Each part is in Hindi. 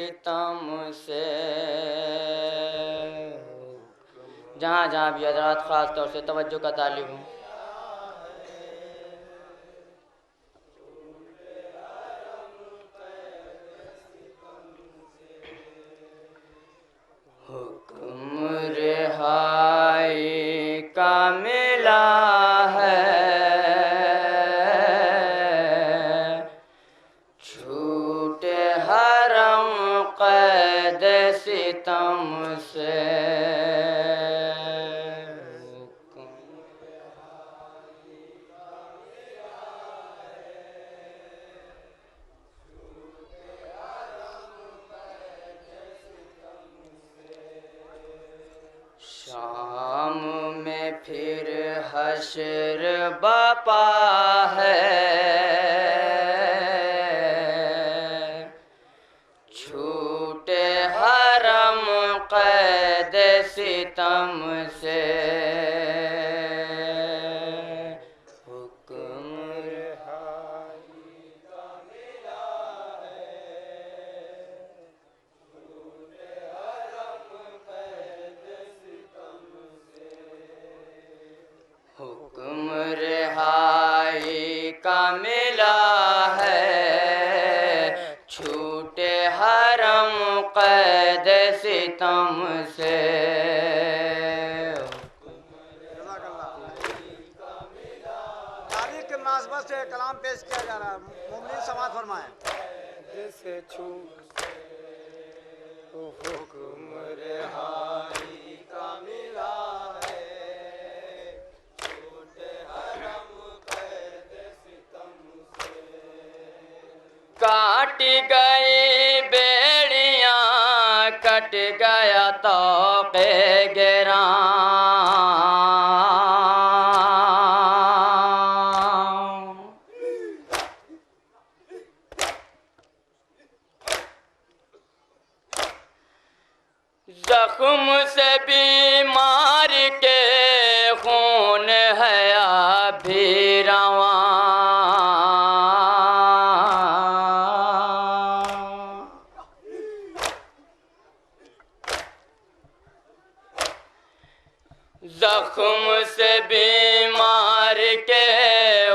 सितम से। जहाँ जहाँ भी हजरात ख़ास तौर से तवज्जो का तालिब हूँ। हुक्म रिहाई का मिला है, छूटे हरम कैद सितम से। शाम में फिर हश्र बपा है, छूटे हरम कैद सितम से। हुक्म रिहाई का मिला है, छूटे हरम कैद सितम से। हुक्म रिहाई का मिला है, छूटे हरम कैद सितम से। तारीख के मुनासबत से कलाम पेश किया जा रहा है। मोमिन समाअत फरमाएं। जैसे छूट हुक्म रिहाई का मिला है, छूटे हरम कैद सितम से। काट गई बेड़ियां, कट गया तौक़े गिरां। जख्म से बीमार के खून है अभी रवां। जख्म से बीमार के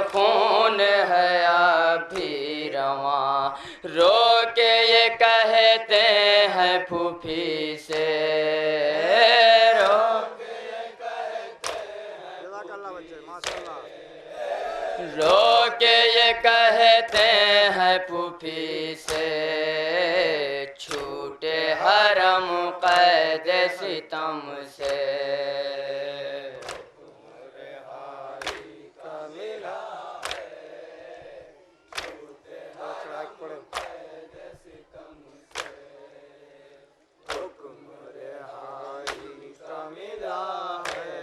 खून है अभी रवां। रो के ये कहते हैं फूफी से, रो के ये कहते हैं, जज़ाकल्लाह बच्चे, माशाअल्लाह। रो के ये कहते हैं फूफी से, छूटे हरम कैद सितम से। का मिला हुक्म रिहाई का मिला है,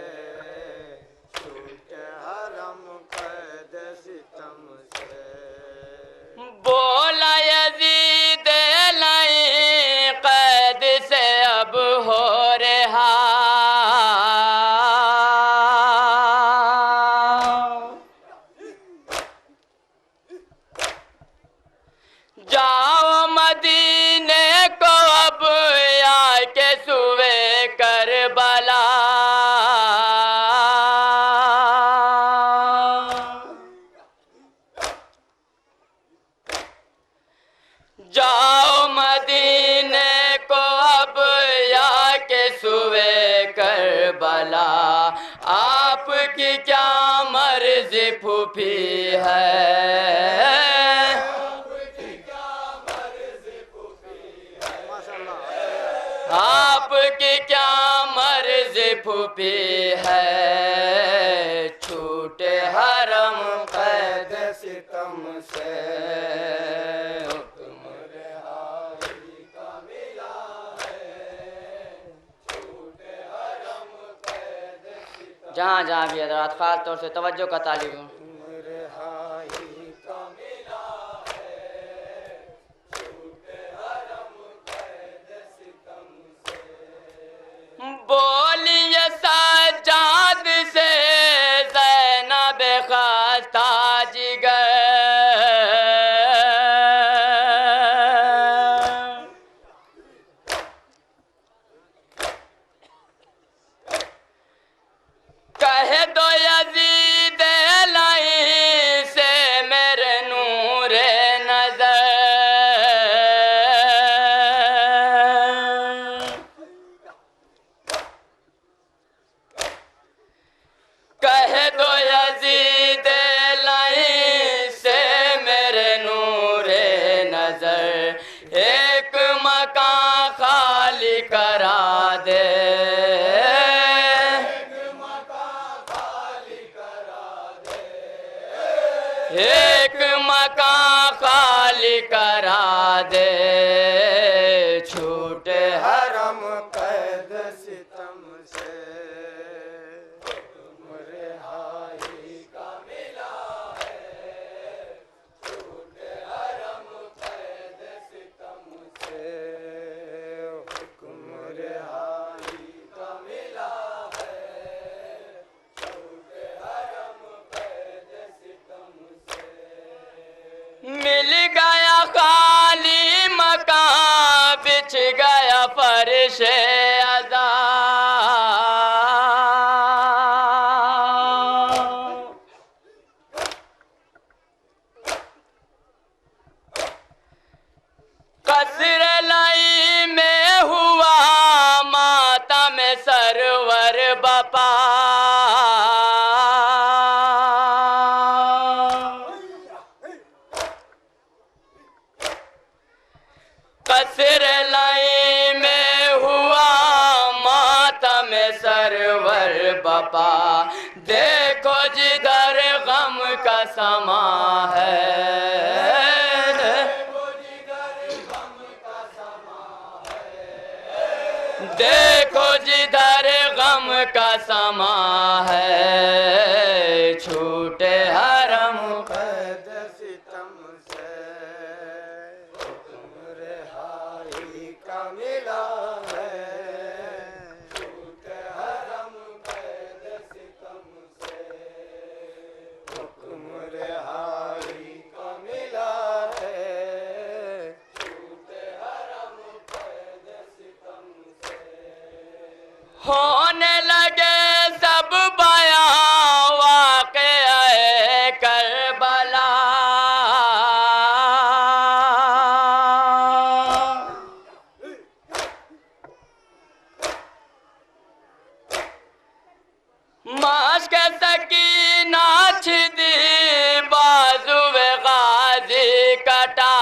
छूटे हरम कैद सितम से। बोला यजीद नहीं कैद से अब हो रहा, जाओ मदीने को अब आके सुवे करबला। जाओ मदीने को अब आके सुवे करबला। आपकी क्या मर्जी फूफी है, आपकी क्या मर्जी फूफी है, छूटे हरम कैद सितम से। हुक्म रिहाई का मिला है, छूटे हरम कैद सितम। जहाँ जहाँ भी हज़रात ख़ास तौर से तवज्जो का तालिब हूँ। रिहाई का मिला है, छूटे हरम कैद सितम से। बोलिए सज्जाद से ज़ैनब ख़ास्ता जिगर, कह दो यजीद लाई से मेरे नूरे नजर एक मकान खाली करा दे, एक मकान खाली करा दे, छूटे हरम कैद सितम से हुक्म रिहाई का मिला है, छूटे हरम कैद सितम से हुक्म रिहाई का मिला है, छूटे हरम कैद सितम से। मिल गया खाली मकान बिछ गया फर्शे अज़ा, कसर लाई में हुआ मातम सरवर बपा, कसर लाई में हुआ मातम सरवर बपा, देखो जिधर गम का समा है, देखो जिधर गम का समा है, छूटे हरम कैद सितम से हुक्म रिहाई का मिला है, छूटे हरम कैद सितम से हुक्म रिहाई का मिला है, छूटे हरम कैद सितम से। होने लगे सब बयां वाक़े करबला, माश्क सकीना छिदी बाजुए गाजी कटा,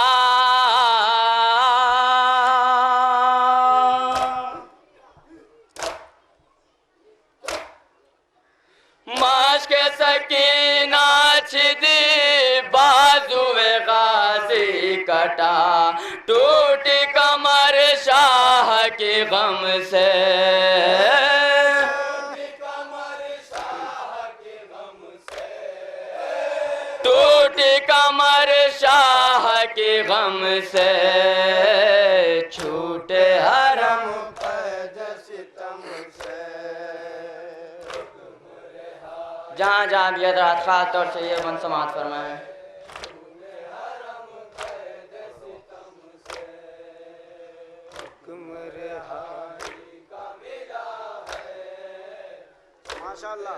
माश्क सकीना छिदी बाजुए गाजी कटा, टूटी कमर शाह के गम से, टूटी कमर शाह के गम से, छूटे हरम कैद सितम से जहाँ जहाँ भी हजरात खास तौर से ये बन समात फरमाए। हुक्म रिहाई का मिला है, माशाल्लाह।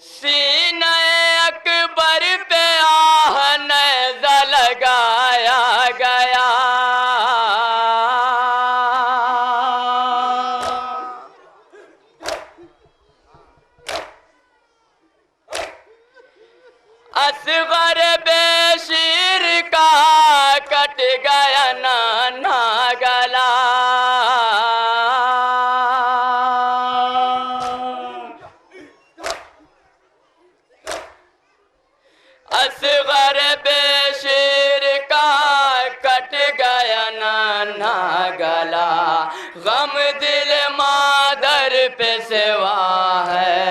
सीने अकबर पे आह नेज़ा लगाया गया, असगर बेशीर का कट गया नाना गला, असगर बेशीर का कट गया नाना गला, गम दिल मादर पे सेवा है,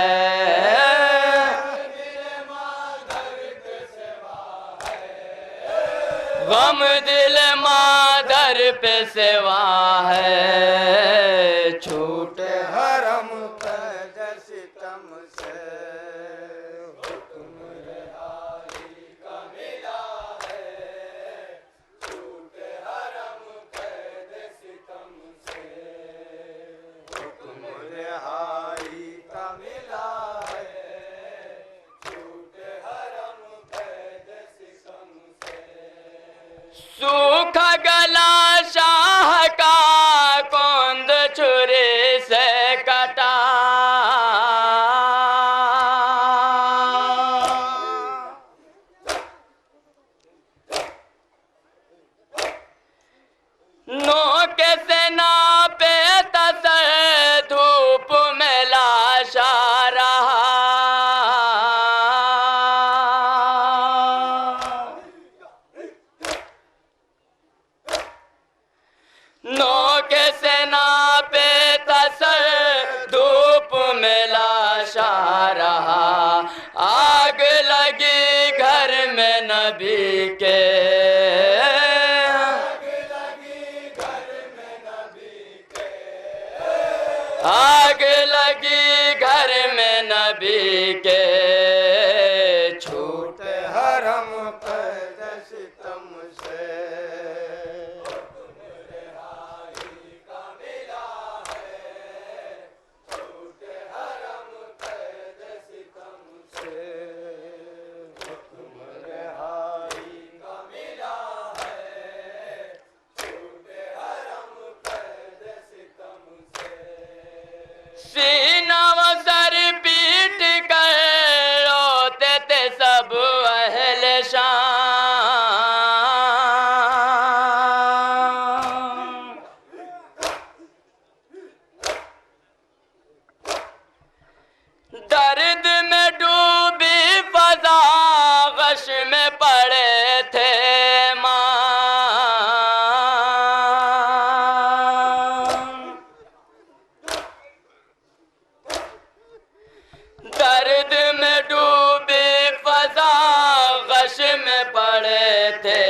गम दिल मादर पे सेवा है, छूटे हरम कैद सितम से हुक्म रिहाई का मिला है, छूटे हरम कैद सितम से हुक्म रिहाई का मिला है, छूटे हरम कैद सितम से। सूखा गला शाह का कोंद छुरी से कटा, के, आग लगी घर में नबी के, छूटे हरम कैद सितम से। सीना व सर पीट कर रोते थे सब अहले शाम। दर्द में डूबी फजा गश में पड़े थे दर्द में डूबे फजा गश में पड़े थे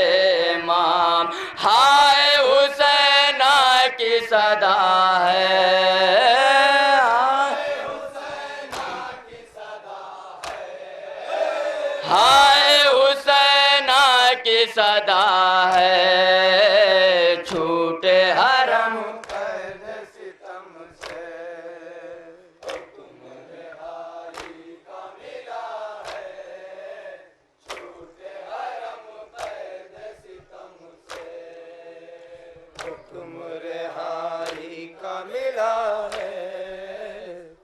माम। हाय हुसैना की सदा है, हाय हुसैना की सदा है, छूटे हरम कैद सितम से। हुक्म रिहाई का मिला है,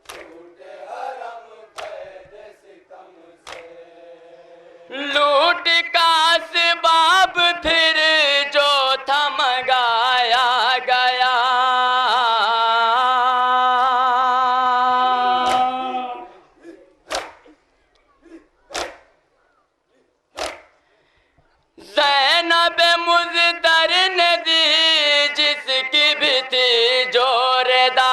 छूटे हरम कैद सितम से। लूट का सबाब फिर जो था मंगाया गया, ज़ैनब मुज़्तर ने दी जिसकी भी थी जोरदार।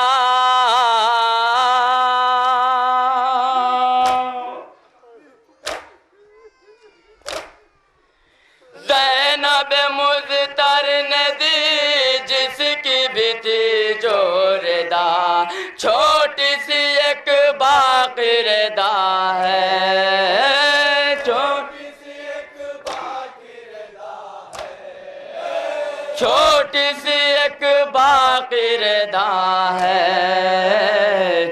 ज़ैनब मुज़तर ने दी जिसकी भी थी जोरदार, छोटी सी एक बाक़िरदा है, छोटी सी एक बाक़िरदा है, छोटी सी एक बाक़िरदा है,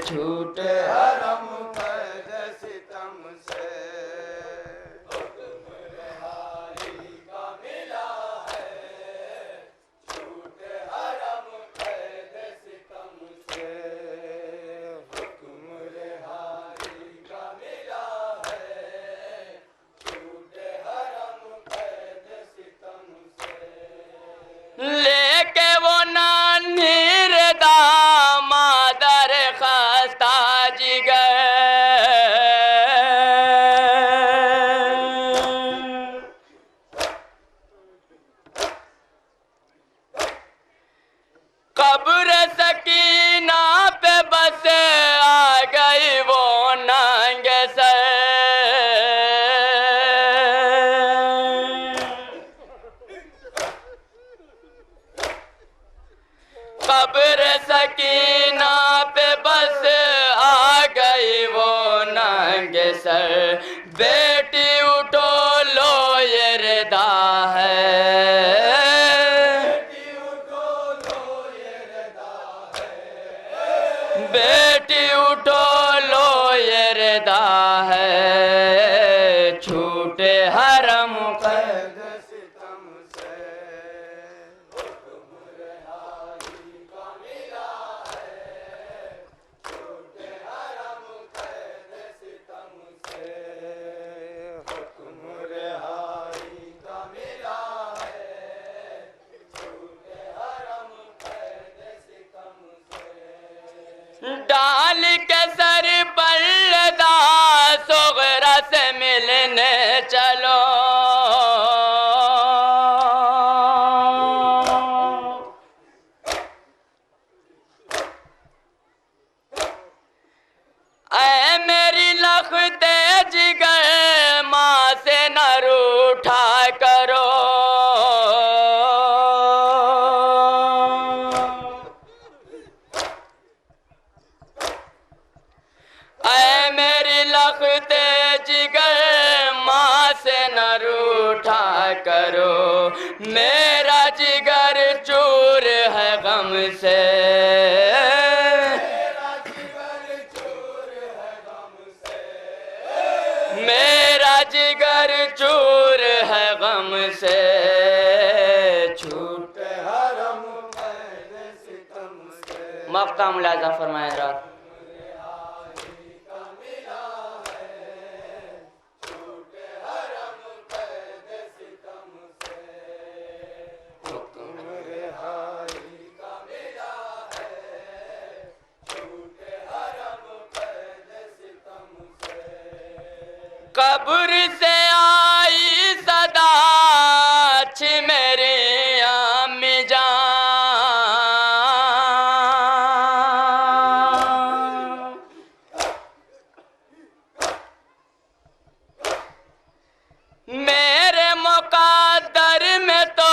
छूटे हरम कैद सितम से। लेके वो नानी दामादर खस्ता जिगर, कब्र सकीना पे बस आ गई वो नंगे सर। कब्र सकीना पे बस आ गई वो नंगे सर, बेटी उठो लो ये रिदा है, बेटी उठो लो ये रिदा है, छूटे हरम कैद सितम से। उठा करो, मेरा जिगर चूर है गम से, मेरा जिगर चूर है गम से, छूटे हरम कैद सितम से। मक्ता मुलाजा फरमाए हज़रात। कब्र से आई सदा छी मेरी अम्मी जान, मेरे मुक़द्दर में तो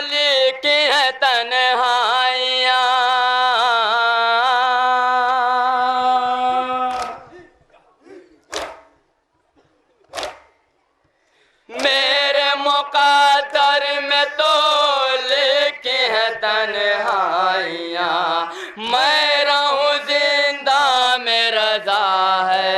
लिखी है तन्हाइयाँ, मेरे मुक़द्दर में तो लिखी है तन्हाइयाँ, मैं रहूं जिंदा में रज़ा है,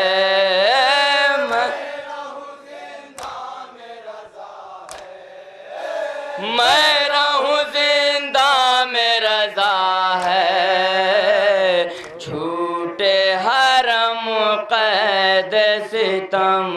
मैं रहूं जिंदा में रज़ा है, छूटे हरम कैद सितम